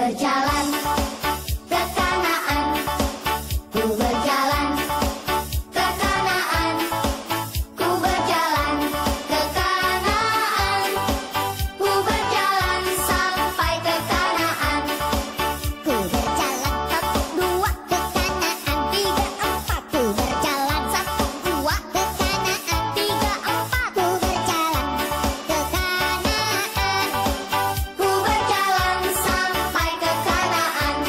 berjalan ke Kanaan, ku berjalan ke Kanaan, ku berjalan ke Kanaan, ku berjalan sampai ke Kanaan. Ku berjalan 1, 2 ke Kanaan, 3, 4, ku berjalan 1, 2 ke Kanaan, 3, 4, ku berjalan ke Kanaan, ku berjalan sampai ke Kanaan.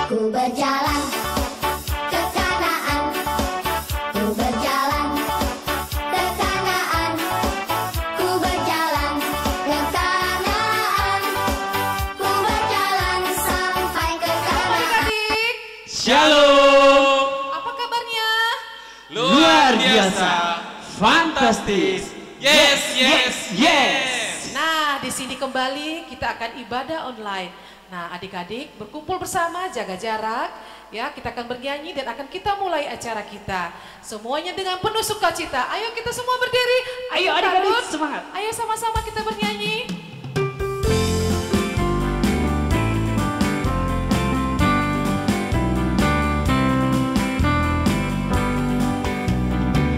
Ku berjalan ke Kanaan, ku berjalan ke Kanaan, ku berjalan ke Kanaan, ku berjalan sampai ke Kanaan. Adik-adik, Shalom. apa kabarnya? Luar biasa. Fantastis. Yes, yes, yes. Nah, di sini kembali kita akan ibadah online. Nah, adik-adik berkumpul bersama, jaga jarak. Ya, kita akan bernyanyi dan akan kita mulai acara kita. Semuanya dengan penuh sukacita. Ayo kita semua berdiri. Ayo adik-adik, Tarut. semangat. Ayo sama-sama kita bernyanyi.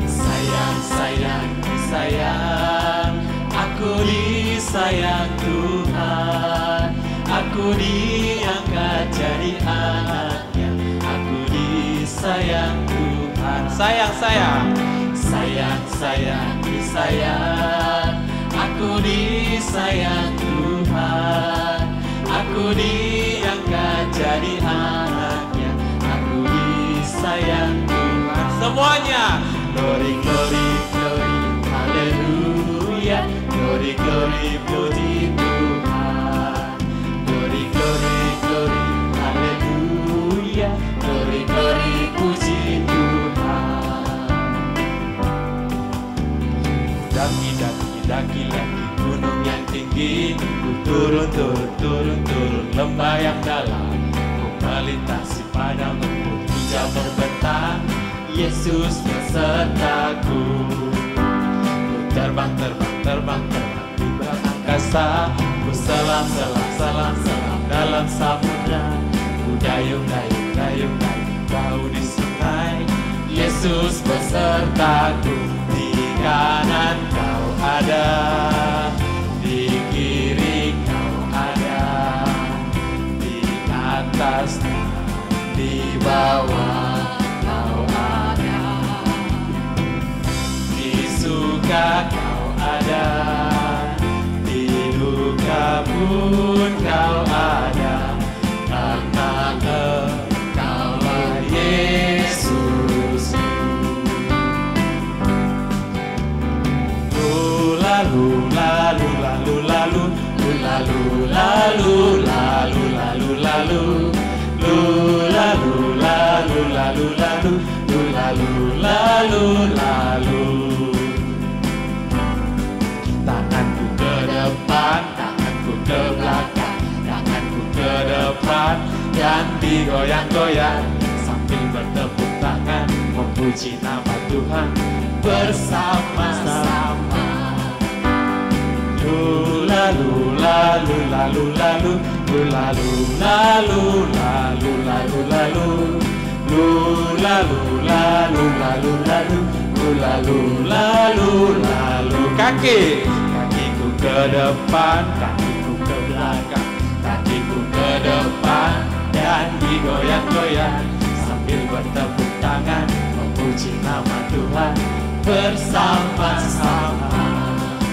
Sayang, sayang, disayang. Aku disayang Tuhan. Aku diangkat jadi anaknya. Aku disayang Tuhan. Sayang, sayang. Sayang, sayang, disayang. Aku disayang Tuhan. Aku diangkat jadi anaknya. Aku disayang Tuhan. Semuanya. Glory, glory, glory, haleluya. Glory, glory, glory Tuhan. Glory, glory, glory, haleluya. Glory, glory, puji Tuhan. Daki, daki, daki lagi gunung yang tinggi. Ku turun, turun, turun, turun lembah yang dalam. Ku melintasi padang rumput hijau berbentang. Yesus besertaku. Ku terbang, terbang, terbang, terbang di angkasa. Ku selam, selam, selam, selam dalam samudra. Ku dayung, dayung, dayung, dayung jauh di sungai. Yesus besertaku. Di kanan kau ada, di kiri kau ada, di atas, di bawah kau ada, di suka kau ada, di duka pun kau ada, karena Engkaulah Yesus. Lalu, lalu, lalu, lalu, lalu, lalu, lalu, lalu, lalu, lalu, lalu, lalu, lalu, lalu, lalu, lalu. Tanganku ke depan, tanganku ke belakang, tanganku ke depan dan digoyang-goyang sambil bertepuk tangan memuji nama Tuhan bersama-sama. Lalu, lalu, lalu, lalu, lalu, lalu, lalu, lalu, lalu, lalu, lalu, lalu, lalu, lalu, lalu, kaki, kakiku ke depan, kakiku ke belakang, kakiku ke depan dan digoyang-goyang sambil bertepuk tangan memuji nama Tuhan bersama-sama.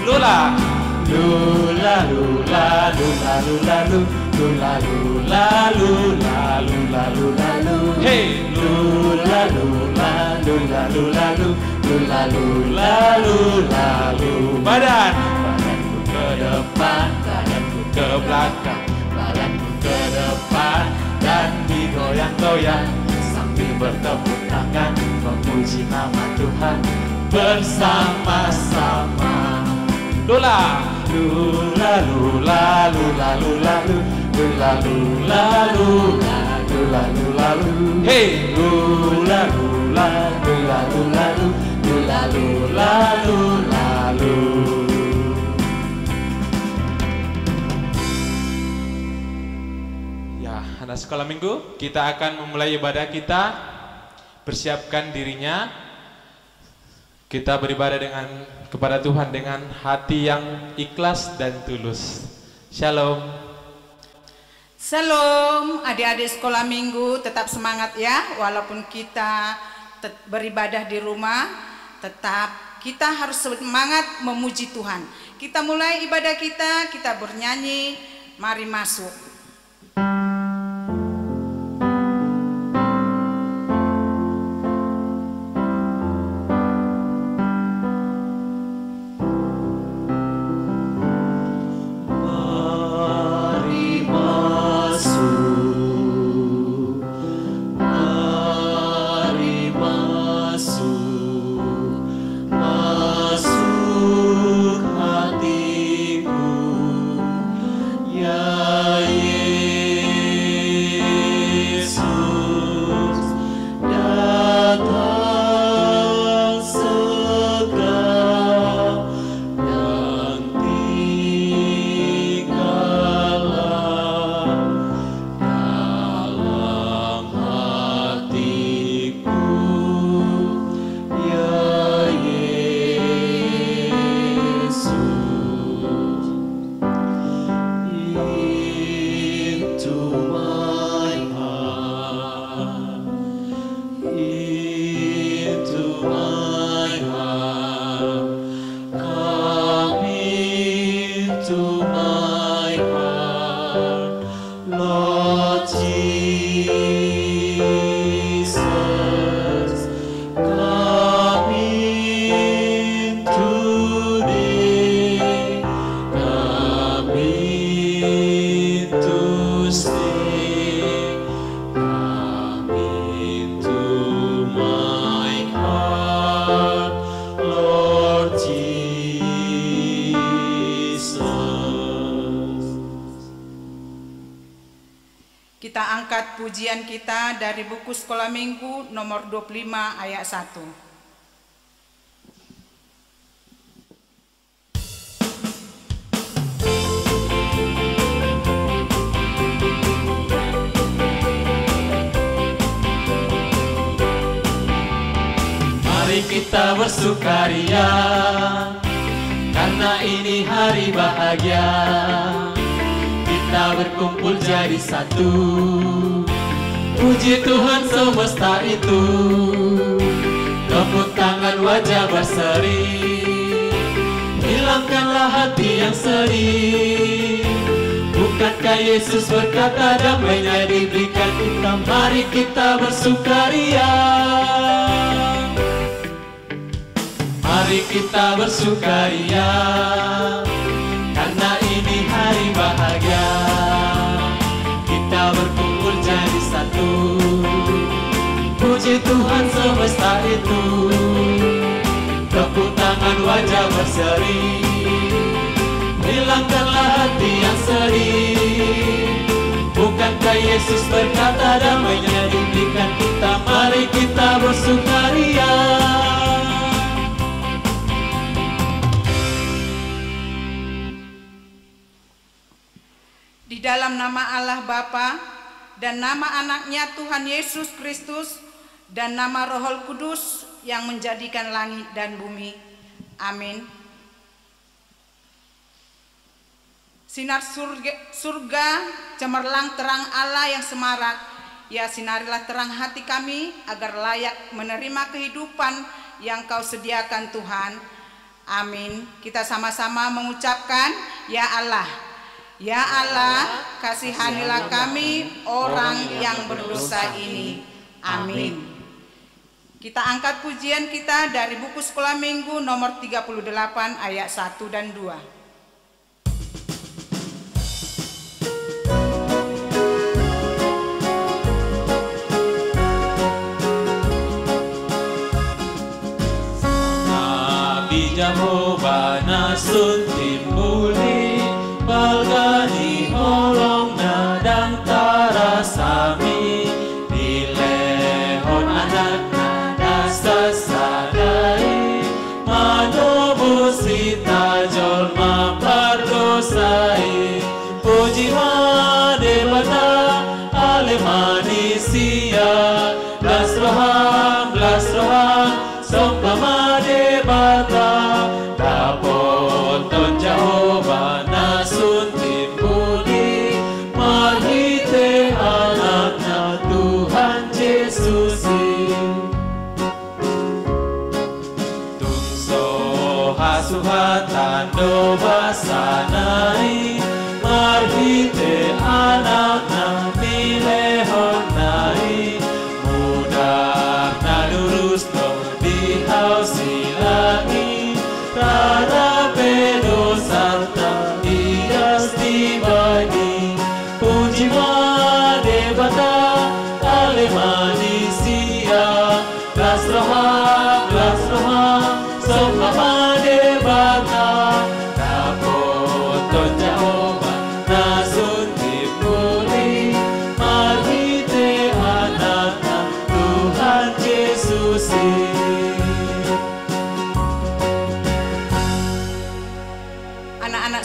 Lula. Lula, lula, lula, lula, lula, lula, lula, lula, lula, lula. Hey, lula, lula, lula, lula, lula, lula, lula, lula. Badan, badanku ke depan, badanku ke belakang, badanku ke depan dan digoyang-goyang sambil bertepuk tangan memuji nama Tuhan bersama-sama. Lula, lula, lula, lula, lula, lula, lula, lula, lula, lula, lula. Hey, lula, lula, lula, lula, lula, lula, lula, lula. Anak sekolah minggu, kita akan memulai ibadah kita. Persiapkan dirinya. Kita beribadah kepada Tuhan dengan hati yang ikhlas dan tulus. Shalom. Shalom, adik-adik sekolah minggu, tetap semangat ya. Walaupun kita beribadah di rumah, tetap kita harus semangat memuji Tuhan. Kita mulai ibadah kita bernyanyi, mari masuk. Pujian kita dari buku sekolah minggu nomor 25 ayat 1. Mari kita bersukaria, karena ini hari bahagia. Kita berkumpul jadi satu, puji Tuhan semesta itu. Tepuk tangan wajah berseri, hilangkanlah hati yang sedih. Bukankah Yesus berkata damainya diberikan kita? Mari kita bersukaria, mari kita bersukaria, karena ini hari bahagia. Kita berkumpul jadi satu, puji Tuhan semesta itu. Tepuk tangan wajah berseri, hilangkanlah hati yang sedih. Bukankah Yesus berkata damainya diberikan kita? Mari kita bersukaria. Di dalam nama Allah Bapa dan nama anaknya Tuhan Yesus Kristus dan nama Roh Kudus yang menjadikan langit dan bumi. Amin. Sinar surga, cemerlang terang Allah yang semarak, ya sinarilah terang hati kami agar layak menerima kehidupan yang Kau sediakan Tuhan. Amin. Kita sama-sama mengucapkan, ya Allah. Ya Allah, kasihanilah kami orang yang berdosa ini. Amin. Kita angkat pujian kita dari buku sekolah minggu nomor 38 ayat 1 dan 2. Jehovah nasun timbuli balgani holong nadang tarasami dilehon anak nada sasadai manubusi tajol mapardosai puji ma debata ale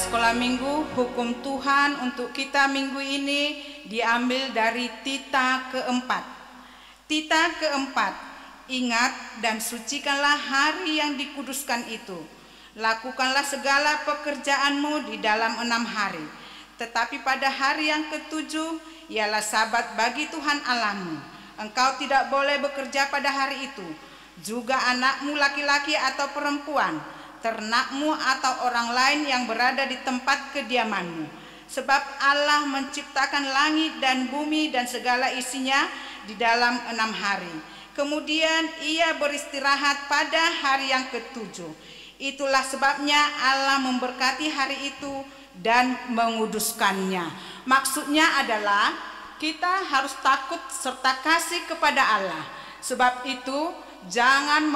sekolah minggu, hukum Tuhan untuk kita minggu ini diambil dari Tita keempat. Tita keempat, ingat dan sucikanlah hari yang dikuduskan itu. Lakukanlah segala pekerjaanmu di dalam 6 hari. Tetapi pada hari yang ketujuh, ialah sabat bagi Tuhan Allahmu. Engkau tidak boleh bekerja pada hari itu. Juga anakmu laki-laki atau perempuan, ternakmu atau orang lain yang berada di tempat kediamanmu. Sebab Allah menciptakan langit dan bumi dan segala isinya di dalam 6 hari. Kemudian ia beristirahat pada hari yang ketujuh. Itulah sebabnya Allah memberkati hari itu dan menguduskannya. Maksudnya adalah kita harus takut serta kasih kepada Allah. Sebab itu jangan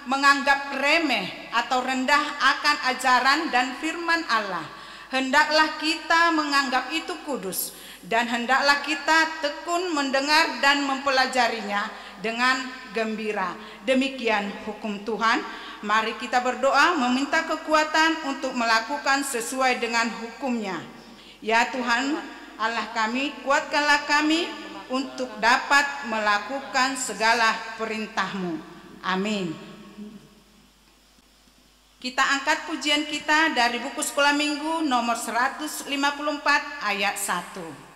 menganggap remeh atau rendah akan ajaran dan firman Allah. Hendaklah kita menganggap itu kudus, dan hendaklah kita tekun mendengar dan mempelajarinya dengan gembira. Demikian hukum Tuhan. Mari kita berdoa meminta kekuatan untuk melakukan sesuai dengan hukumnya. Ya Tuhan Allah kami, kuatkanlah kami untuk dapat melakukan segala perintah-Mu. Amin. Kita angkat pujian kita dari buku sekolah minggu nomor 154 ayat 1.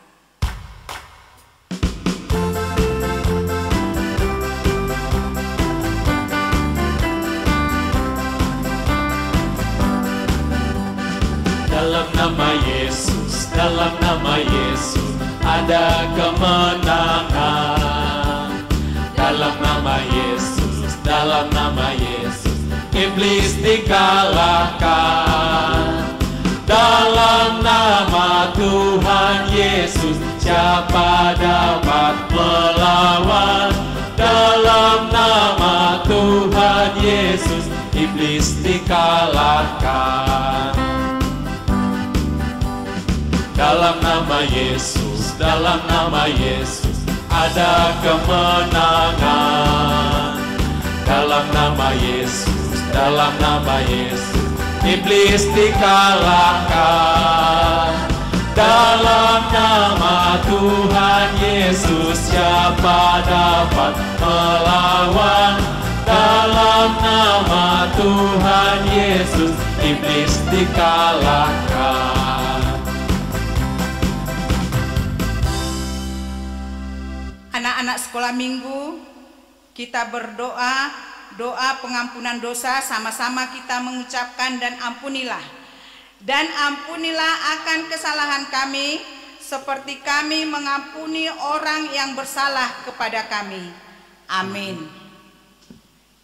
Dalam nama Yesus, dalam nama Yesus ada kemenangan. Dalam nama Yesus, dalam nama Yesus iblis dikalahkan. Dalam nama Tuhan Yesus siapa dapat melawan? Dalam nama Tuhan Yesus iblis dikalahkan. Dalam nama Yesus, dalam nama Yesus ada kemenangan. Dalam nama Yesus, dalam nama Yesus iblis dikalahkan. Dalam nama Tuhan Yesus siapa dapat melawan? Dalam nama Tuhan Yesus iblis dikalahkan. Anak-anak sekolah minggu, kita berdoa, doa pengampunan dosa, sama-sama kita mengucapkan dan ampunilah. Dan ampunilah akan kesalahan kami, seperti kami mengampuni orang yang bersalah kepada kami. Amin.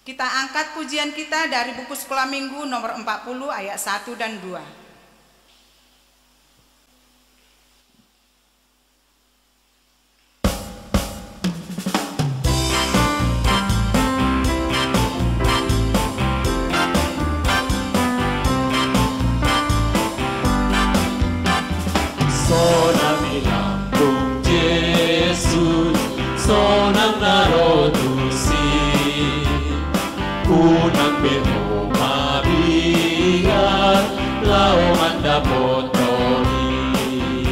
Kita angkat pujian kita dari buku sekolah minggu nomor 40 ayat 1 dan 2. Sonang ilambung Yesus, sonang narodusi, unang beho mabigat, lau mandapotoni.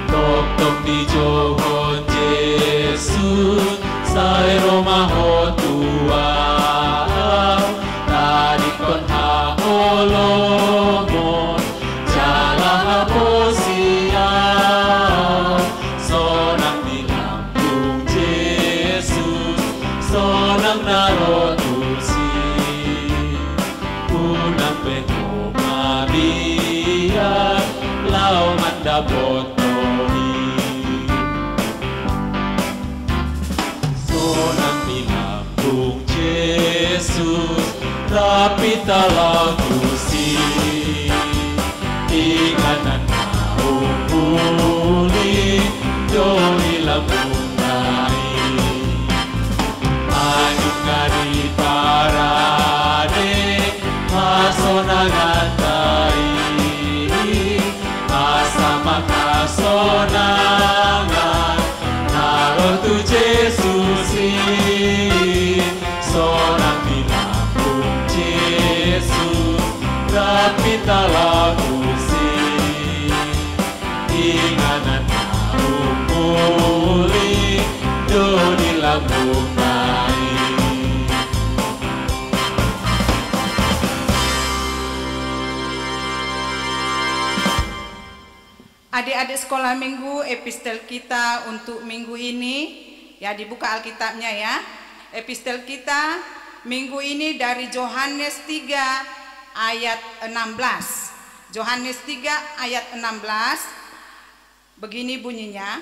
Tok-tok di johon Yesus, say romahotua, tadi kon haolomon, jalan haposi. Sonang dilambung Yesus, sonang narodusi, unang beho mabiat, lau mandapotoni. Sonang dilambung Yesus, rapi talagusi, inganan uli doli lamunai anyung ngari parade masonangatai asa makasonangan naro tu Yesusi sonang dilambung Yesus tapi talagusi Adik-adik sekolah minggu, epistel kita untuk minggu ini, ya dibuka Alkitabnya ya. Epistel kita minggu ini dari Yohanes 3 ayat 16. Yohanes 3 ayat 16, begini bunyinya.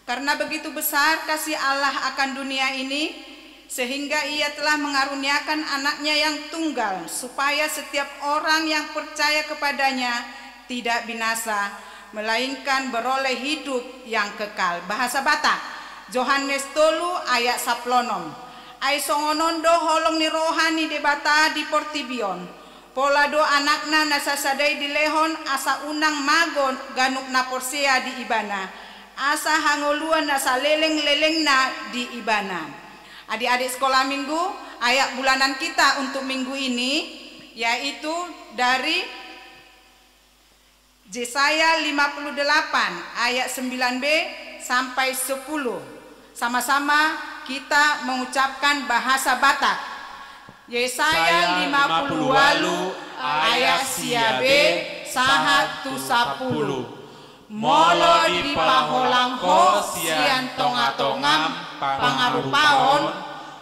Karena begitu besar kasih Allah akan dunia ini, sehingga ia telah mengaruniakan anaknya yang tunggal, supaya setiap orang yang percaya kepadanya tidak binasa, melainkan beroleh hidup yang kekal. Bahasa Batak, Yohanes 3 ayat 16. Ai songonondo holong ni rohani debata di portibion. Pola do anakna nasasadai di lehon asa unang magon ganuk na porsea di ibana. Asa hangoluan nasa leleng-leleng na di ibana. Adik-adik sekolah minggu, ayat bulanan kita untuk minggu ini yaitu dari Yesaya 58 ayat 9b sampai 10. Sama-sama kita mengucapkan bahasa Batak. Yesaya 50 ayat siabe sahat tu 10. Molo di paholangko sian tonga-tongam pangarupaon,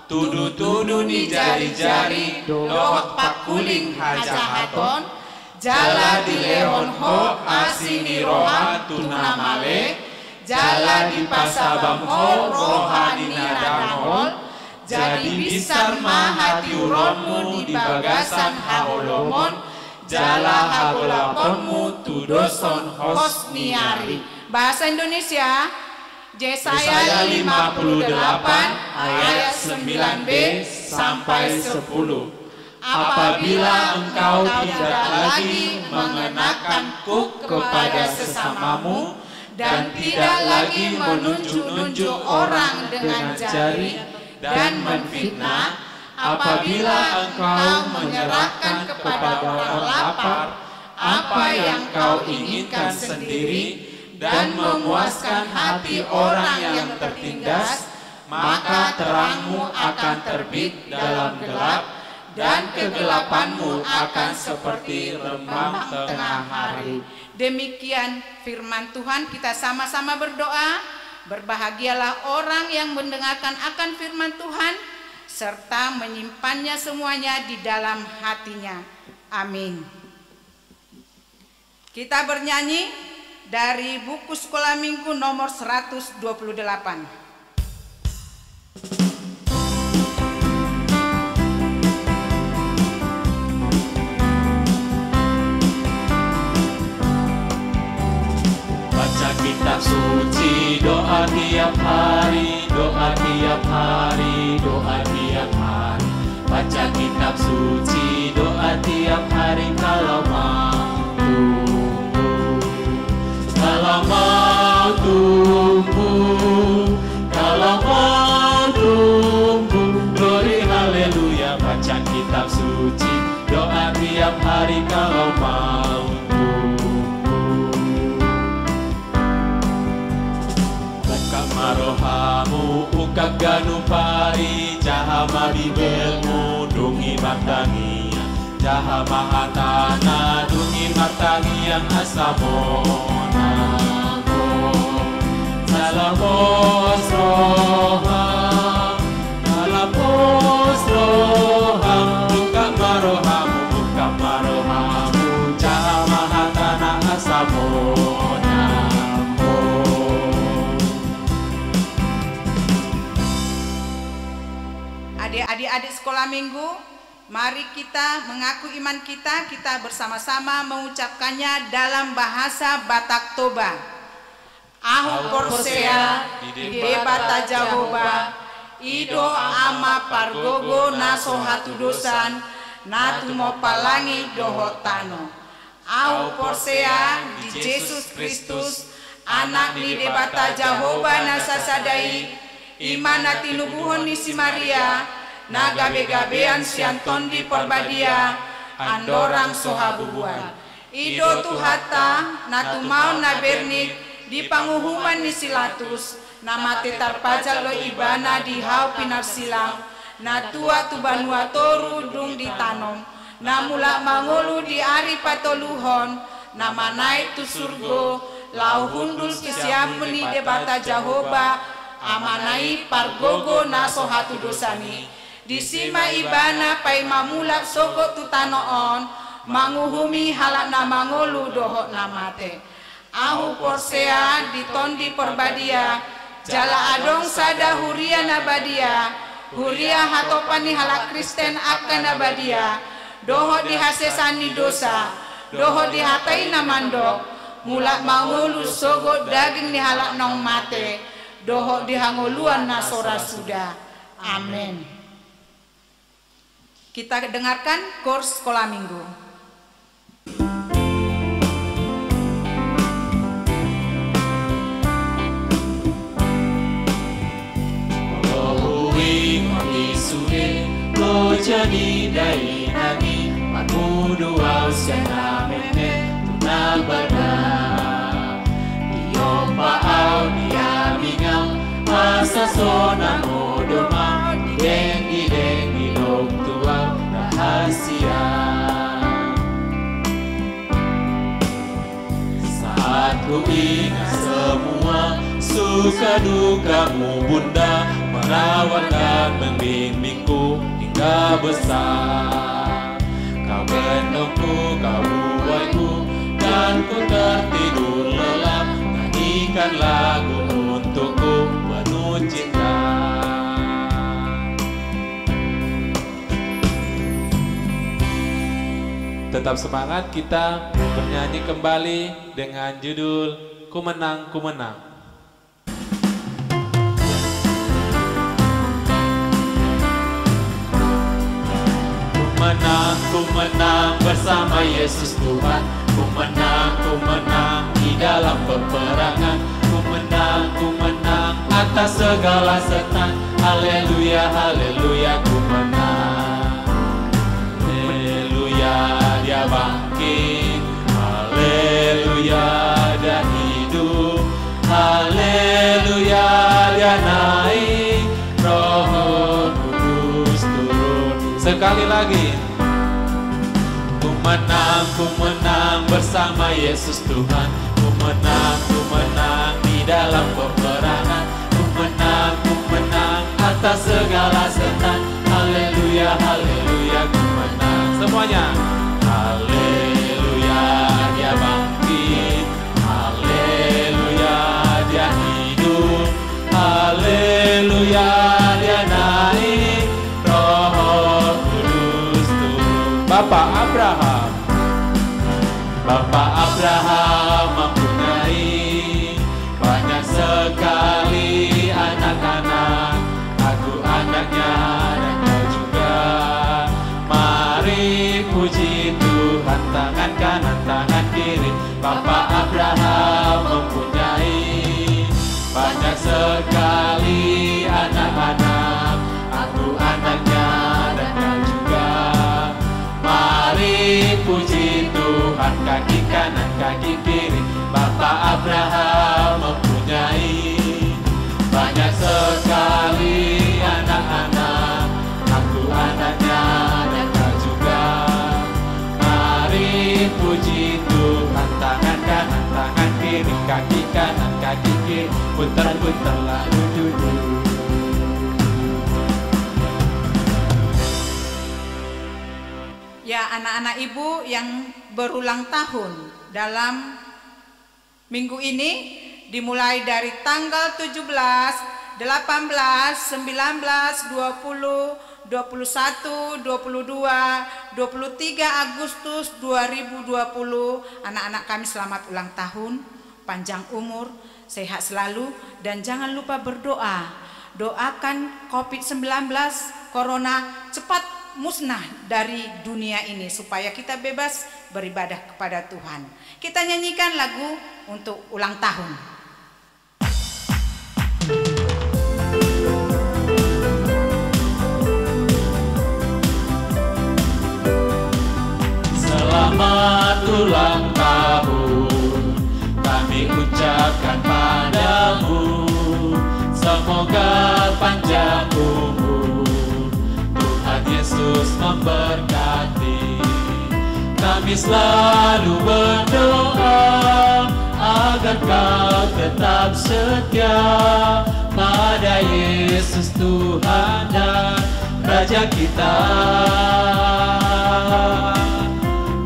tudu-tudu ni jari-jari dohot pakuling hajahaton, jala di lehon ho asini rohan tunamale, jala di pasabam ho rohani nadanghol, jadi bisar mahati uronmu di bagasan haolomon, jala hagolaponmu tudoson hosniari. Bahasa Indonesia, Yesaya 58 ayat 9b sampai 10. Apabila engkau tidak lagi mengenakan kuk kepada sesamamu dan tidak lagi menunjuk-nunjuk orang dengan jari dan menfitnah, apabila engkau menyerahkan kepada orang lapar apa yang kau inginkan sendiri dan memuaskan hati orang yang tertindas, maka terangmu akan terbit dalam gelap dan kegelapanmu akan seperti rembang tengah hari. Demikian firman Tuhan, kita sama-sama berdoa. Berbahagialah orang yang mendengarkan akan firman Tuhan serta menyimpannya semuanya di dalam hatinya. Amin. Kita bernyanyi dari buku sekolah minggu nomor 128. Kitab suci, doa tiap hari, doa tiap hari, doa tiap hari. Baca kitab suci, doa tiap hari kalau mau tumbuh. Kalau mau tumbuh, kalau mau tumbuh. Glory haleluya, baca kitab suci, doa tiap hari kalau mau. Marohamu ukak ganupari jahama bibelmu dungi matangia jahama hatana dungi matangia asamona salamos roham salamos roham ukak marohamu jahama hatana asamona. Adik-adik sekolah minggu, mari kita mengaku iman kita bersama-sama mengucapkannya dalam bahasa Batak Toba. Ahu Porsea di Bata Jahoba, Ido ama pargogo naso hatu dosan, natu mo palangi dohotano. Ahu Porsea di Yesus Kristus, anak ni Bata Jahoba nasasadai, imana tinubuhon ni si Maria, na gabe-gabean sianton di perbadia, andorang sohabubuan. Ido tuhata, na tumau na bernik, di panguhuman ni silatus, na mati tarpajal lo ibana di hau pinar silang, na tua tu banua toru dung di tanom, na mula mangolu di ari patoluhon, na manai tu surgo, lau hundul kisiamuni debata Jahoba, amanai pargogo naso hatu dosani. Disima ibana pai mamulak soko tutanoon, manguhumi halak na mangolu dohok namate. Ahu porsea ditondi perbadia, jala adong sada huria nabadia, huria hatopani halak Kristen akan nabadia, dohok dihasesani dosa, dohok dihatai namandok, mulak mangolu sogo daging ni halak nong mate, dohok dihangoluan nasora sudah. Amin. Kita dengarkan kurs sekolah minggu. Lo jadi dari nagi Mamudu au siana mene tunabada Diopa au dia mingau Masa sona modoma Dideng ilok tua rahasia Saat ku ingat semua Suka dukamu bunda Merawat dan membimbingku hingga besar. Kau gendongku, kau buaiku, dan ku tertidur lelap. Nyanyikan lagu untukku penuh cinta. Tetap semangat, kita bernyanyi kembali dengan judul Ku Menang, Ku Menang. Ku menang bersama Yesus Tuhan. Ku menang di dalam peperangan. Ku menang atas segala setan. Haleluya, haleluya, ku menang. Haleluya, dia bangkit. Haleluya, dia hidup. Haleluya, dia naik. Roh Kudus turun. Sekali lagi. Ku menang bersama Yesus Tuhan. Ku menang di dalam peperangan. Ku menang atas segala setan. Haleluya, haleluya, ku menang. Semuanya. Haleluya, dia bangkit. Haleluya, dia hidup. Haleluya, dia naik. Roh Kudus turun. Bapak Abraham. Bapak Abraham mempunyai banyak sekali anak-anak. Aku anaknya dan kau juga. Mari puji Tuhan, tangan kanan, tangan kiri. Bapak Abraham mempunyai banyak sekali anak-anak. Aku anaknya dan kau juga. Mari puji Tuhan, kaki kanan, kaki kiri. Bapak Abraham mempunyai banyak sekali anak-anak. Aku anaknya dan kau juga. Mari puji Tuhan, tangan kanan, tangan kiri. Kaki kanan, kaki kiri. Putar-putar lalu duduk. Ya, anak-anak ibu yang berulang tahun dalam minggu ini dimulai dari tanggal 17, 18, 19, 20, 21, 22, 23 Agustus 2020. Anak-anak kami selamat ulang tahun, panjang umur, sehat selalu, dan jangan lupa berdoa. Doakan COVID-19 Corona cepat musnah dari dunia ini supaya kita bebas beribadah kepada Tuhan. Kita nyanyikan lagu untuk ulang tahun. Selamat ulang tahun kami ucapkan padamu. Semoga panjang umur, Yesus memberkati. Kami selalu berdoa agar tetap setia pada Yesus Tuhan dan Raja kita.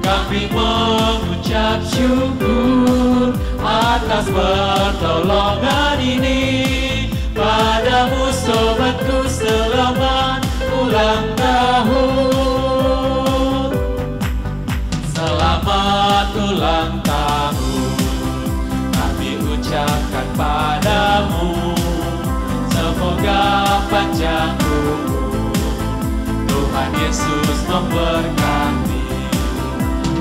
Kami mengucap syukur atas pertolongan ini. Padamu sobatku selamat ulang tahun. Selamat ulang tahun kami ucapkan padamu. Semoga panjang umur Tuhan Yesus memberkati.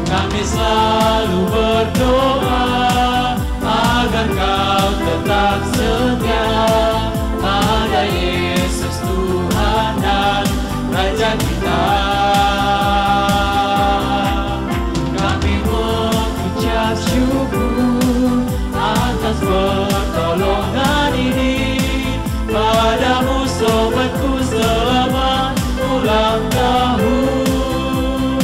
Kami selalu berdoa agar kau tetap setia pada Yesus Tuhan dan Raja kita. Kami mengucap syukur atas pertolongan ini. Padamu sobatku selamat ulang tahun.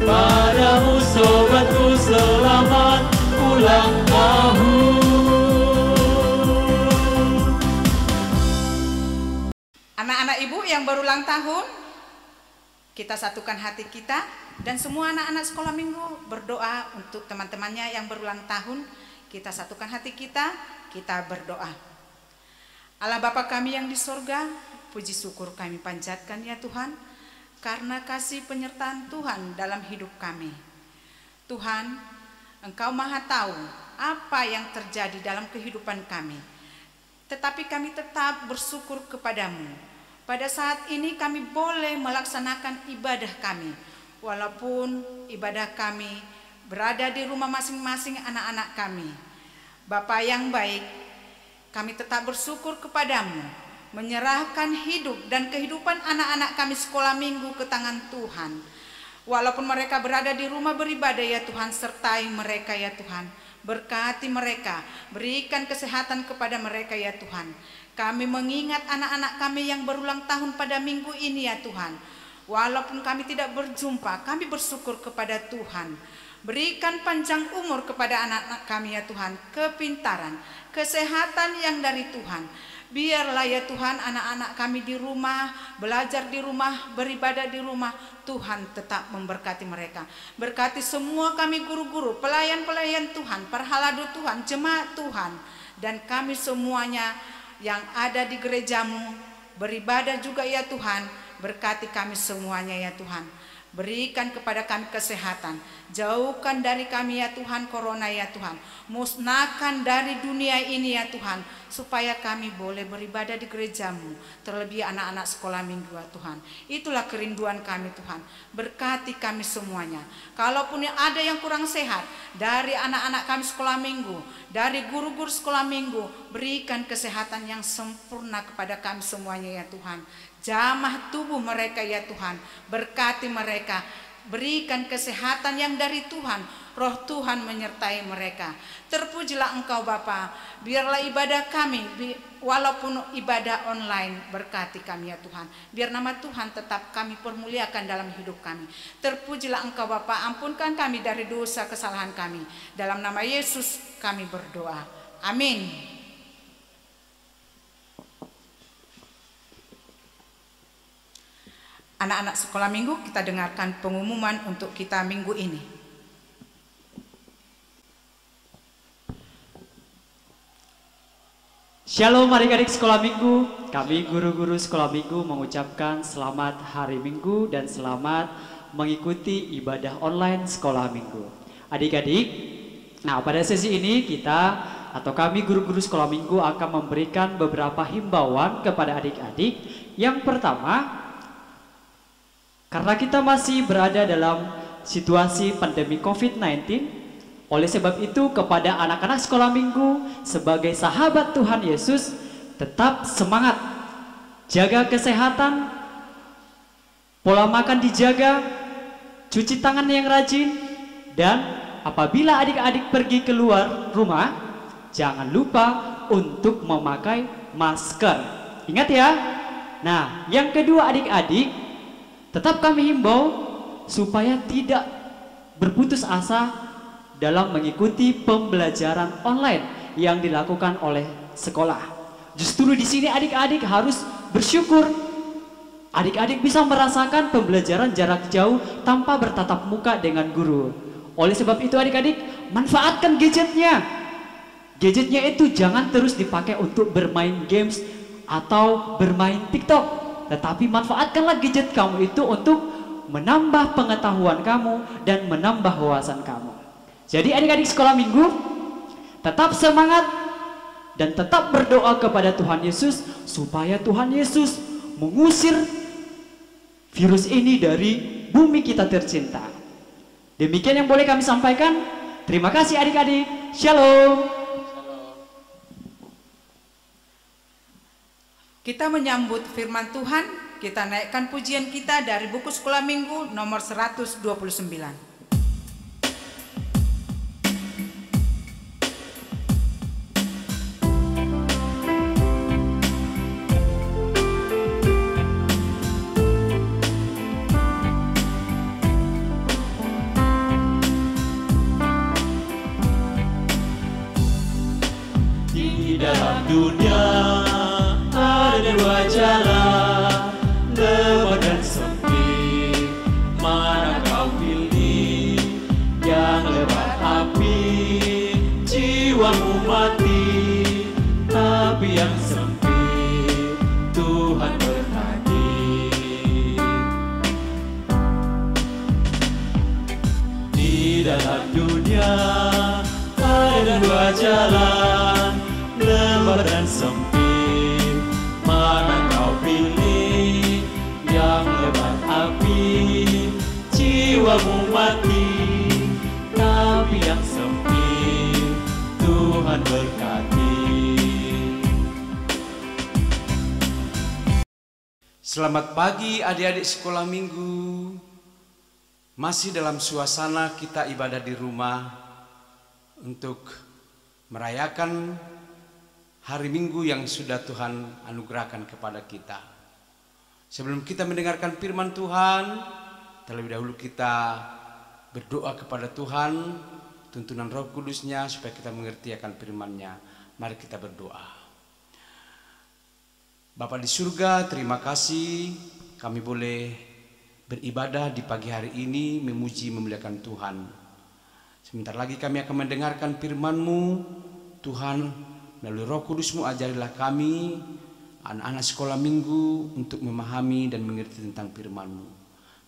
Padamu sobatku selamat ulang tahun. Anak-anak ibu yang berulang tahun, kita satukan hati kita dan semua anak-anak sekolah minggu berdoa untuk teman-temannya yang berulang tahun. Kita satukan hati kita berdoa. Allah Bapa kami yang di sorga, puji syukur kami panjatkan ya Tuhan, karena kasih penyertaan Tuhan dalam hidup kami. Tuhan, Engkau Maha tahu apa yang terjadi dalam kehidupan kami, tetapi kami tetap bersyukur kepadamu. Pada saat ini kami boleh melaksanakan ibadah kami, walaupun ibadah kami berada di rumah masing-masing anak-anak kami. Bapa yang baik, kami tetap bersyukur kepadamu, menyerahkan hidup dan kehidupan anak-anak kami sekolah minggu ke tangan Tuhan. Walaupun mereka berada di rumah beribadah ya Tuhan, sertai mereka ya Tuhan. Berkati mereka, berikan kesehatan kepada mereka ya Tuhan. Kami mengingat anak-anak kami yang berulang tahun pada minggu ini ya Tuhan. Walaupun kami tidak berjumpa, kami bersyukur kepada Tuhan. Berikan panjang umur kepada anak-anak kami ya Tuhan, kepintaran, kesehatan yang dari Tuhan. Biarlah ya Tuhan anak-anak kami di rumah, belajar di rumah, beribadah di rumah, Tuhan tetap memberkati mereka. Berkati semua kami guru-guru, pelayan-pelayan Tuhan, perhaladu Tuhan, jemaat Tuhan, dan kami semuanya yang ada di gerejamu, beribadah juga ya Tuhan. Berkati kami semuanya ya Tuhan. Berikan kepada kami kesehatan. Jauhkan dari kami ya Tuhan corona ya Tuhan. Musnahkan dari dunia ini ya Tuhan, supaya kami boleh beribadah di gerejamu. Terlebih anak-anak sekolah minggu ya Tuhan. Itulah kerinduan kami Tuhan. Berkati kami semuanya. Kalaupun ada yang kurang sehat dari anak-anak kami sekolah minggu, dari guru-guru sekolah minggu, berikan kesehatan yang sempurna kepada kami semuanya ya Tuhan. Jamah tubuh mereka ya Tuhan, berkati mereka, berikan kesehatan yang dari Tuhan, roh Tuhan menyertai mereka. Terpujilah Engkau Bapa, biarlah ibadah kami, walaupun ibadah online, berkati kami ya Tuhan. Biar nama Tuhan tetap kami permuliakan dalam hidup kami. Terpujilah Engkau Bapa, ampunkan kami dari dosa kesalahan kami. Dalam nama Yesus kami berdoa, amin. Anak-anak sekolah minggu, kita dengarkan pengumuman untuk kita minggu ini. Shalom adik-adik sekolah minggu, kami guru-guru sekolah minggu mengucapkan selamat hari minggu dan selamat mengikuti ibadah online sekolah minggu. Adik-adik, nah pada sesi ini kami guru-guru sekolah minggu akan memberikan beberapa himbauan kepada adik-adik. Yang pertama, karena kita masih berada dalam situasi pandemi COVID-19, oleh sebab itu kepada anak-anak sekolah minggu sebagai sahabat Tuhan Yesus, tetap semangat, jaga kesehatan, pola makan dijaga, cuci tangan yang rajin, dan apabila adik-adik pergi keluar rumah, jangan lupa untuk memakai masker. Ingat ya. Nah, yang kedua adik-adik, tetap kami himbau supaya tidak berputus asa dalam mengikuti pembelajaran online yang dilakukan oleh sekolah. Justru di sini adik-adik harus bersyukur. Adik-adik bisa merasakan pembelajaran jarak jauh tanpa bertatap muka dengan guru. Oleh sebab itu adik-adik, manfaatkan gadgetnya. Gadgetnya itu jangan terus dipakai untuk bermain games atau bermain TikTok, tetapi manfaatkanlah gadget kamu itu untuk menambah pengetahuan kamu dan menambah wawasan kamu. Jadi adik-adik sekolah minggu, tetap semangat dan tetap berdoa kepada Tuhan Yesus supaya Tuhan Yesus mengusir virus ini dari bumi kita tercinta. Demikian yang boleh kami sampaikan. Terima kasih adik-adik. Shalom. Kita menyambut firman Tuhan, kita naikkan pujian kita dari buku sekolah minggu nomor 129. Dalam dunia ada dua jalan, lebar dan sempit. Mana kau pilih? Yang lebar api, jiwamu mati. Tapi yang sempit, Tuhan berkati. Di dalam dunia ada dua jalan, lebar dan sempit. Mana kau pilih? Yang lebar api, jiwamu mati. Tapi yang sempit, Tuhan berkati. Selamat pagi adik-adik sekolah minggu. Masih dalam suasana kita ibadah di rumah untuk merayakan hari Minggu yang sudah Tuhan anugerahkan kepada kita. Sebelum kita mendengarkan firman Tuhan, terlebih dahulu kita berdoa kepada Tuhan, tuntunan Roh Kudus-Nya supaya kita mengerti akan firman-Nya. Mari kita berdoa. Bapa di surga, terima kasih kami boleh beribadah di pagi hari ini, memuji memuliakan Tuhan. Sebentar lagi kami akan mendengarkan firman-Mu, Tuhan. Melalui Roh Kudus-Mu ajarilah kami, anak-anak sekolah minggu, untuk memahami dan mengerti tentang firman-Mu.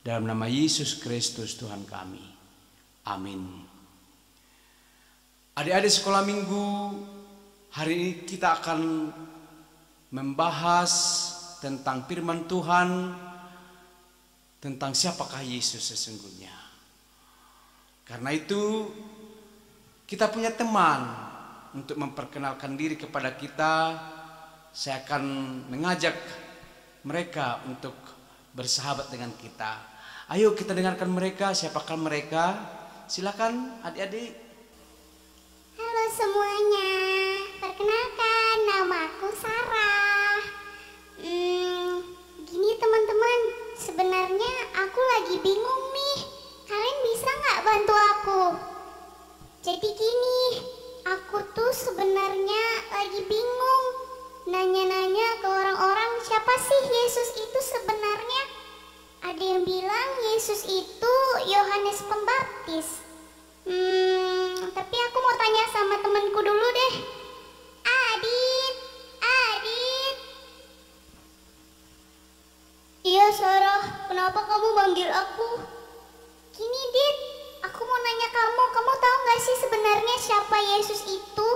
Dalam nama Yesus Kristus Tuhan kami. Amin. Adik-adik sekolah minggu, hari ini kita akan membahas tentang firman Tuhan, tentang siapakah Yesus sesungguhnya. Karena itu kita punya teman. Untuk memperkenalkan diri kepada kita, saya akan mengajak mereka untuk bersahabat dengan kita. Ayo kita dengarkan mereka, siapakah mereka? Silakan adik-adik. Halo semuanya, perkenalkan namaku Sarah. Gini teman-teman, sebenarnya aku lagi bingung nih. Kalian bisa nggak bantu aku? Jadi gini, aku tuh sebenarnya lagi bingung nanya-nanya ke orang-orang siapa sih Yesus itu sebenarnya. Ada yang bilang Yesus itu Yohanes Pembaptis. Tapi aku mau tanya sama temanku dulu deh. Adit. Iya Sarah, kenapa kamu manggil aku? Gini Dit, aku mau nanya kamu tahu gak sih sebenarnya siapa Yesus itu?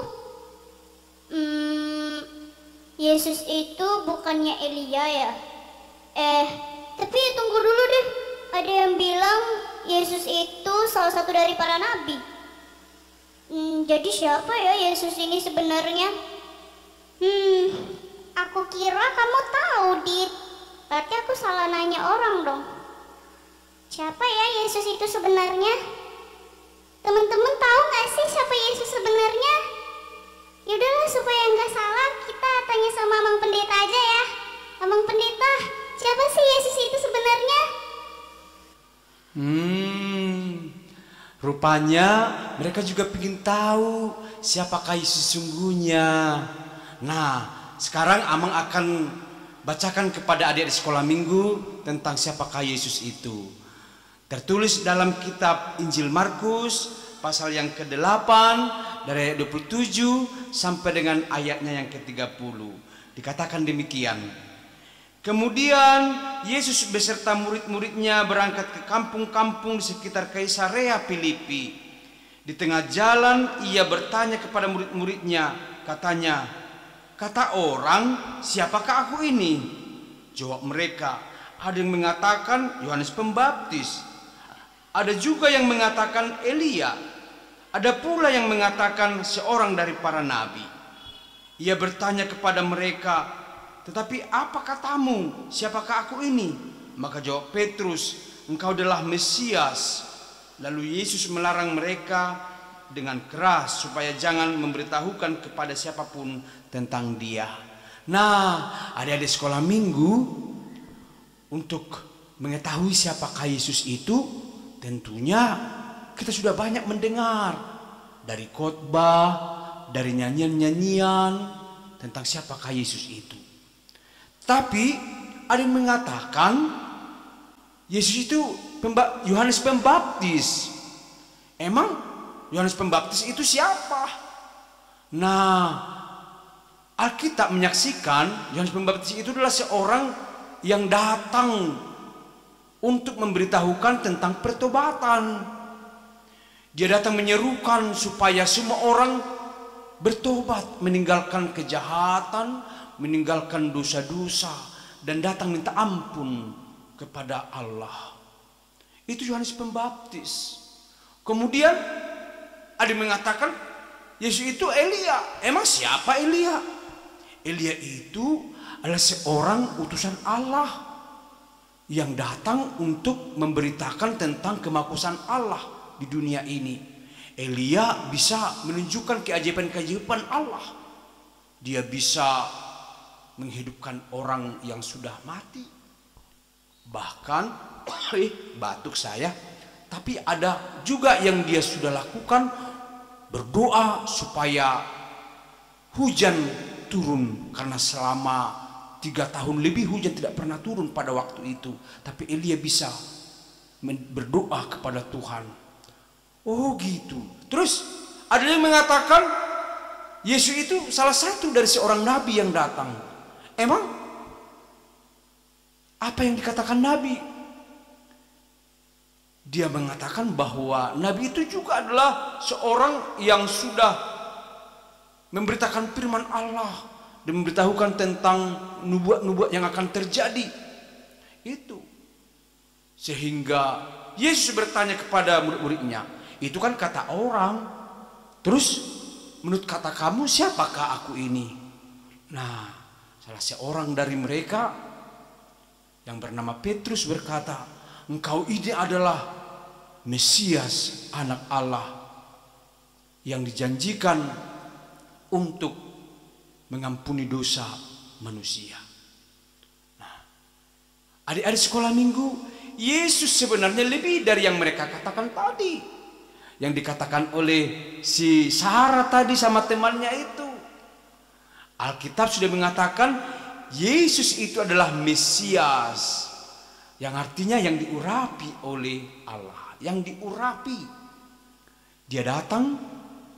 Yesus itu bukannya Elia ya? Tapi tunggu dulu deh. Ada yang bilang Yesus itu salah satu dari para nabi. Jadi siapa ya Yesus ini sebenarnya? Aku kira kamu tahu, Dit. Berarti aku salah nanya orang dong. Siapa ya Yesus itu sebenarnya? Teman-teman tahu gak sih siapa Yesus sebenarnya? Yaudahlah, supaya nggak salah kita tanya sama Amang Pendeta aja ya. Amang Pendeta, siapa sih Yesus itu sebenarnya? Rupanya mereka juga ingin tahu siapakah Yesus sesungguhnya. Nah, sekarang Amang akan bacakan kepada adik-adik sekolah minggu tentang siapakah Yesus itu. Tertulis dalam kitab Injil Markus pasal yang ke-8 dari ayat 27 sampai dengan ayatnya yang ke-30. Dikatakan demikian. Kemudian Yesus beserta murid-muridnya berangkat ke kampung-kampung di sekitar Kaisarea Filipi. Di tengah jalan ia bertanya kepada murid-muridnya, katanya, "Kata orang, siapakah aku ini?" Jawab mereka, "Ada yang mengatakan Yohanes Pembaptis, ada juga yang mengatakan Elia, ada pula yang mengatakan seorang dari para nabi." Ia bertanya kepada mereka, "Tetapi apa katamu? Siapakah aku ini?" Maka jawab Petrus, "Engkau adalah Mesias." Lalu Yesus melarang mereka dengan keras supaya jangan memberitahukan kepada siapapun tentang dia. Nah, adik-adik sekolah minggu, untuk mengetahui siapakah Yesus itu, tentunya kita sudah banyak mendengar dari khotbah, dari nyanyian-nyanyian tentang siapakah Yesus itu. Tapi ada yang mengatakan Yesus itu Yohanes Pembaptis. Emang Yohanes Pembaptis itu siapa? Nah, Alkitab menyaksikan Yohanes Pembaptis itu adalah seorang yang datang untuk memberitahukan tentang pertobatan. Dia datang menyerukan supaya semua orang bertobat, meninggalkan kejahatan, meninggalkan dosa-dosa, dan datang minta ampun kepada Allah. Itu Yohanes Pembaptis. Kemudian ada yang mengatakan Yesus itu Elia. Emang siapa Elia? Elia itu adalah seorang utusan Allah yang datang untuk memberitakan tentang kemakusan Allah di dunia ini. Elia bisa menunjukkan keajaiban-keajaiban Allah. Dia bisa menghidupkan orang yang sudah mati. Bahkan batuk saya. Tapi ada juga yang dia sudah lakukan, berdoa supaya hujan turun, karena selama 3 tahun lebih hujan tidak pernah turun pada waktu itu. Tapi Elia bisa berdoa kepada Tuhan. Oh gitu. Terus ada yang mengatakan Yesus itu salah satu dari seorang nabi yang datang. Emang apa yang dikatakan nabi? Dia mengatakan bahwa nabi itu juga adalah seorang yang sudah memberitakan firman Allah dan memberitahukan tentang nubuat-nubuat yang akan terjadi. Itu. Sehingga Yesus bertanya kepada murid-muridnya, "Itu kan kata orang. Terus menurut kata kamu siapakah aku ini?" Nah, salah seorang dari mereka yang bernama Petrus berkata, "Engkau ini adalah Mesias, anak Allah yang dijanjikan untuk mengampuni dosa manusia." Nah, adik-adik sekolah minggu, Yesus sebenarnya lebih dari yang mereka katakan tadi. Yang dikatakan oleh si Sarah tadi sama temannya itu. Alkitab sudah mengatakan Yesus itu adalah Mesias, yang artinya yang diurapi oleh Allah. Yang diurapi. Dia datang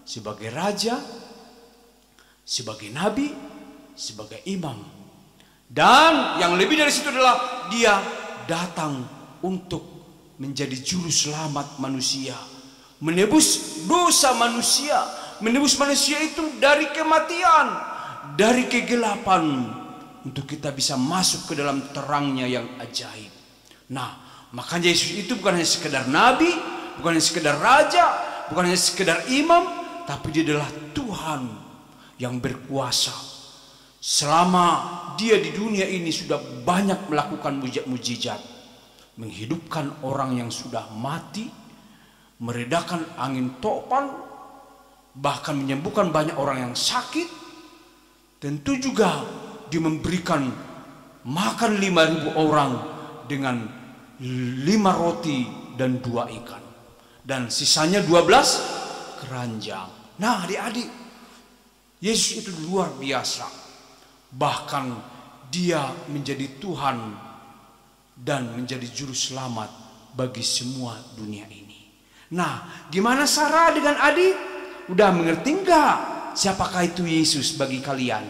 sebagai raja, sebagai nabi, sebagai imam. Dan yang lebih dari situ adalah dia datang untuk menjadi juru selamat manusia, menebus dosa manusia, menebus manusia itu dari kematian, dari kegelapan, untuk kita bisa masuk ke dalam terangnya yang ajaib. Nah, makanya Yesus itu bukan hanya sekedar nabi, bukan hanya sekedar raja, bukan hanya sekedar imam, tapi dia adalah Tuhan yang berkuasa. Selama dia di dunia ini sudah banyak melakukan mujizat, menghidupkan orang yang sudah mati, meredakan angin topan, bahkan menyembuhkan banyak orang yang sakit. Tentu juga dia memberikan makan 5.000 orang dengan 5 roti dan 2 ikan. Dan sisanya 12 keranjang. Nah adik-adik, Yesus itu luar biasa. Bahkan dia menjadi Tuhan dan menjadi juru selamat bagi semua dunia ini. Nah, gimana Sarah dengan adik? Udah mengerti enggak siapakah itu Yesus bagi kalian?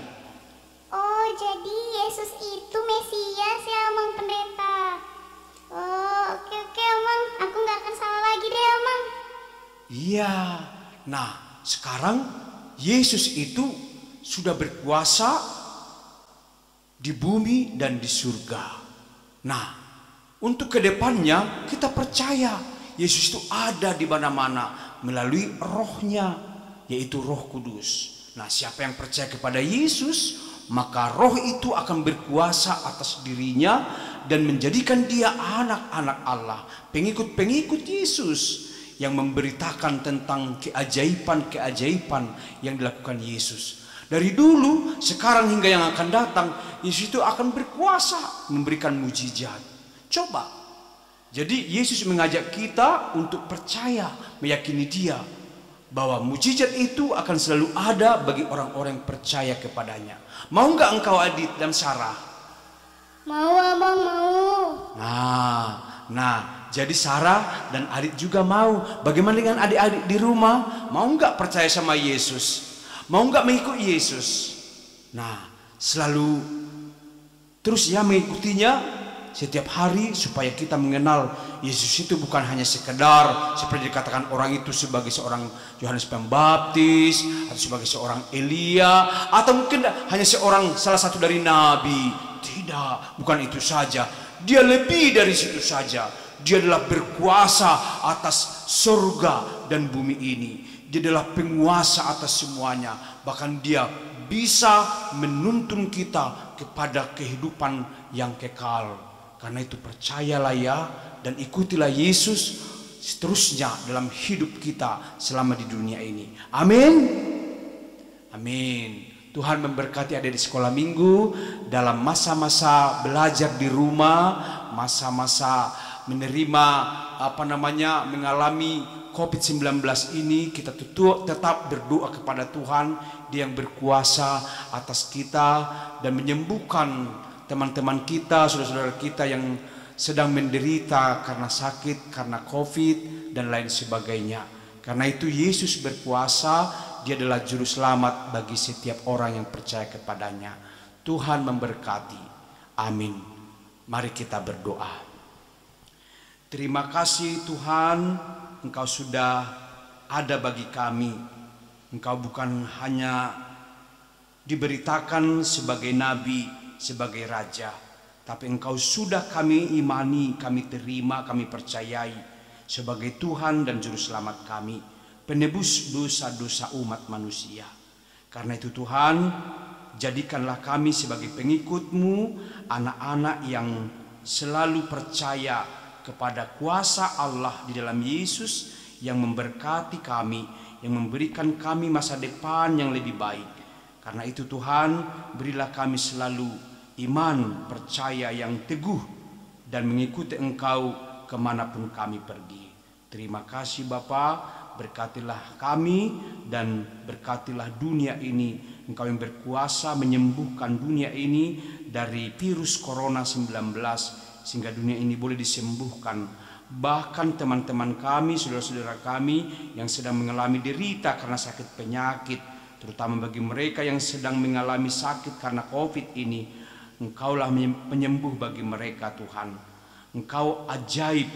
Oh, jadi Yesus itu Mesias ya, Amang Pendeta. Oh, oke Amang, aku nggak akan salah lagi deh Amang. Iya. Nah, sekarang Yesus itu sudah berkuasa di bumi dan di surga. Nah, untuk kedepannya kita percaya Yesus itu ada di mana-mana melalui rohnya, yaitu Roh Kudus. Nah, siapa yang percaya kepada Yesus, maka roh itu akan berkuasa atas dirinya dan menjadikan dia anak-anak Allah, pengikut-pengikut Yesus yang memberitakan tentang keajaiban-keajaiban yang dilakukan Yesus. Dari dulu, sekarang hingga yang akan datang, Yesus itu akan berkuasa memberikan mujizat. Coba. Jadi Yesus mengajak kita untuk percaya, meyakini dia, bahwa mujizat itu akan selalu ada bagi orang-orang yang percaya kepadanya. Mau nggak engkau Adit dan Sarah? Mau Abang, mau. Nah, jadi Sarah dan Adit juga mau. Bagaimana dengan adik-adik di rumah? Mau nggak percaya sama Yesus? Mau nggak mengikut Yesus? Nah, selalu terus ya mengikutinya setiap hari supaya kita mengenal Yesus itu bukan hanya sekedar seperti dikatakan orang itu sebagai seorang Yohanes Pembaptis atau sebagai seorang Elia atau mungkin hanya seorang salah satu dari nabi. Tidak, bukan itu saja. Dia lebih dari situ saja. Dia adalah berkuasa atas surga dan bumi ini. Dia adalah penguasa atas semuanya. Bahkan dia bisa menuntun kita kepada kehidupan yang kekal. Karena itu percayalah ya dan ikutilah Yesus seterusnya dalam hidup kita selama di dunia ini. Amin. Amin. Tuhan memberkati adik di sekolah minggu dalam masa-masa belajar di rumah, masa-masa menerima mengalami COVID-19 ini. Kita tetap berdoa kepada Tuhan, Dia yang berkuasa atas kita dan menyembuhkan teman-teman kita, saudara-saudara kita yang sedang menderita karena sakit, karena COVID dan lain sebagainya. Karena itu Yesus berkuasa, Dia adalah juru selamat bagi setiap orang yang percaya kepadanya. Tuhan memberkati. Amin. Mari kita berdoa. Terima kasih Tuhan, Engkau sudah ada bagi kami. Engkau bukan hanya diberitakan sebagai nabi, sebagai raja, tapi Engkau sudah kami imani, kami terima, kami percayai sebagai Tuhan dan Juru Selamat kami, penebus dosa-dosa umat manusia. Karena itu Tuhan, jadikanlah kami sebagai pengikut-Mu, anak-anak yang selalu percaya kepada kuasa Allah di dalam Yesus yang memberkati kami, yang memberikan kami masa depan yang lebih baik. Karena itu Tuhan, berilah kami selalu iman, percaya yang teguh dan mengikuti Engkau kemanapun kami pergi. Terima kasih Bapa, berkatilah kami dan berkatilah dunia ini. Engkau yang berkuasa menyembuhkan dunia ini dari virus Corona 19 sehingga dunia ini boleh disembuhkan. Bahkan teman-teman kami, saudara-saudara kami yang sedang mengalami derita karena sakit penyakit, terutama bagi mereka yang sedang mengalami sakit karena COVID ini, Engkaulah penyembuh bagi mereka Tuhan. Engkau ajaib,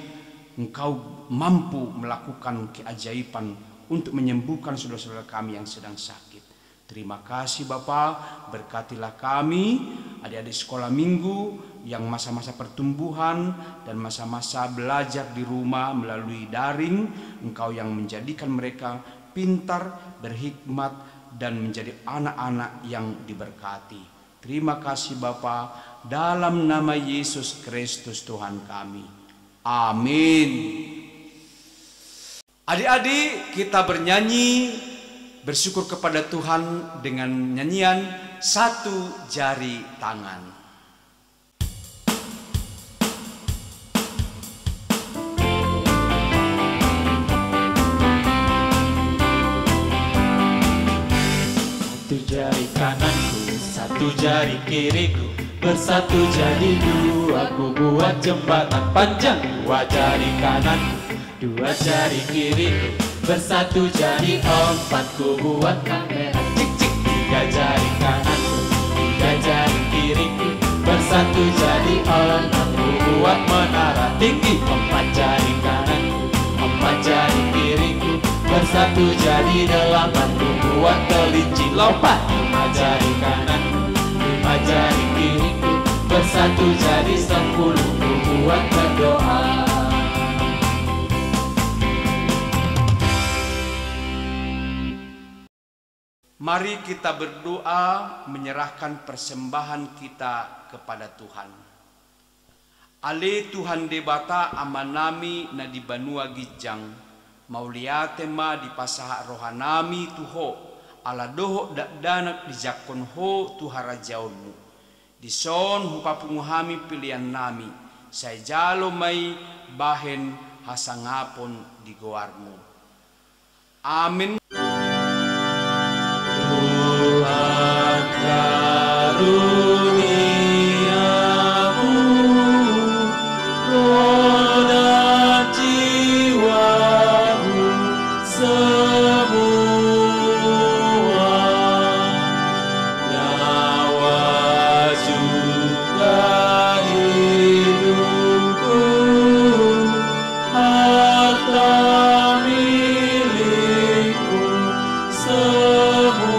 Engkau mampu melakukan keajaiban untuk menyembuhkan saudara-saudara kami yang sedang sakit. Terima kasih Bapa, berkatilah kami, adik-adik sekolah minggu yang masa-masa pertumbuhan dan masa-masa belajar di rumah melalui daring. Engkau yang menjadikan mereka pintar, berhikmat dan menjadi anak-anak yang diberkati. Terima kasih Bapa, dalam nama Yesus Kristus Tuhan kami. Amin. Adik-adik, kita bernyanyi bersyukur kepada Tuhan dengan nyanyian Satu Jari Tangan. jari kananku, satu jari kiriku, bersatu jadi dua. Ku buat jembatan panjang, dua jari kananku, dua jari kiriku, bersatu jadi empat. Ku buat kamera cik cik, tiga jari kananku, tiga jari kiriku, bersatu jadi enam. Ku buat menara tinggi, empat jari kananku, empat jari kiriku, bersatu jadi delapan. Ku buat kelinci lompat, lima jari kananku, lima jari kiriku, bersatu jadi 10. Ku buat berdoa. Mari kita berdoa menyerahkan persembahan kita kepada Tuhan. Ale Tuhan debata amanami na di Banua Gijang, mauliate ma di pasaha rohanami tuho, ala doho danak di jakon ho tuhara jaunmu. Di son hupapunguhami pilihan nami, saya jalo mai bahen hasangapon di goarmu. Amin. Tuhan karuniamu, roh dan jiwamu semua, nyawa juga hidupku, harta milikku semua.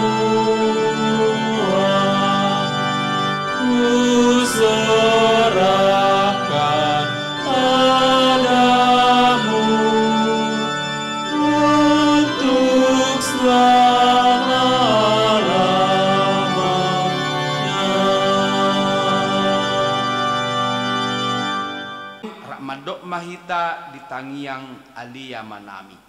Serahkan padamu untuk selama-lamanya. Rakmadok mahita di tangiang alia manami.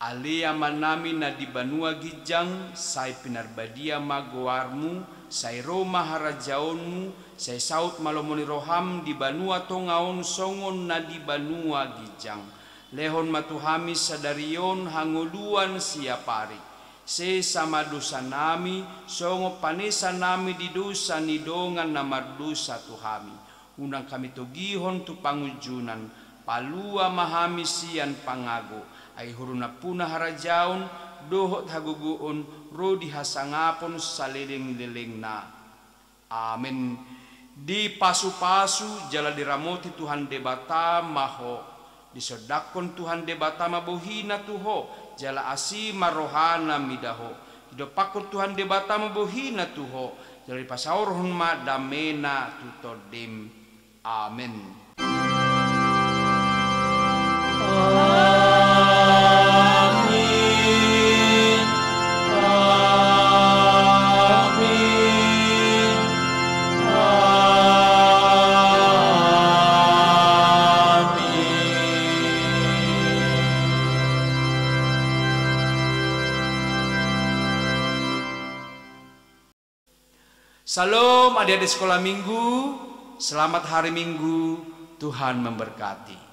Alia manami na di Banua Gijang, sai pinarbadia magoarmu, sai Roma harajaonmu, sai saut malomoni roham di Banua tongaon songon na di Banua Gijang. Lehon matuhami sadarion hanguluan siapari. Se sama dosa nami, songo panesa nami di dosa nidongan na mardosa tuhami. Unang kami togihon tu pangujunan, palua mahami sian pangago. Ay huruna puna harajaon, dohot haguguon, rodi hasangapon saliling-liling na. Amin. Di pasu-pasu jala diramoti Tuhan debata maho, disodakon Tuhan debata mabohina tuho, jala asima rohana midaho. Didopakon Tuhan debata mabohina tuho, jala dipasaurhon ma damena tutodim. Amin. Salam adik-adik sekolah minggu, selamat hari Minggu, Tuhan memberkati.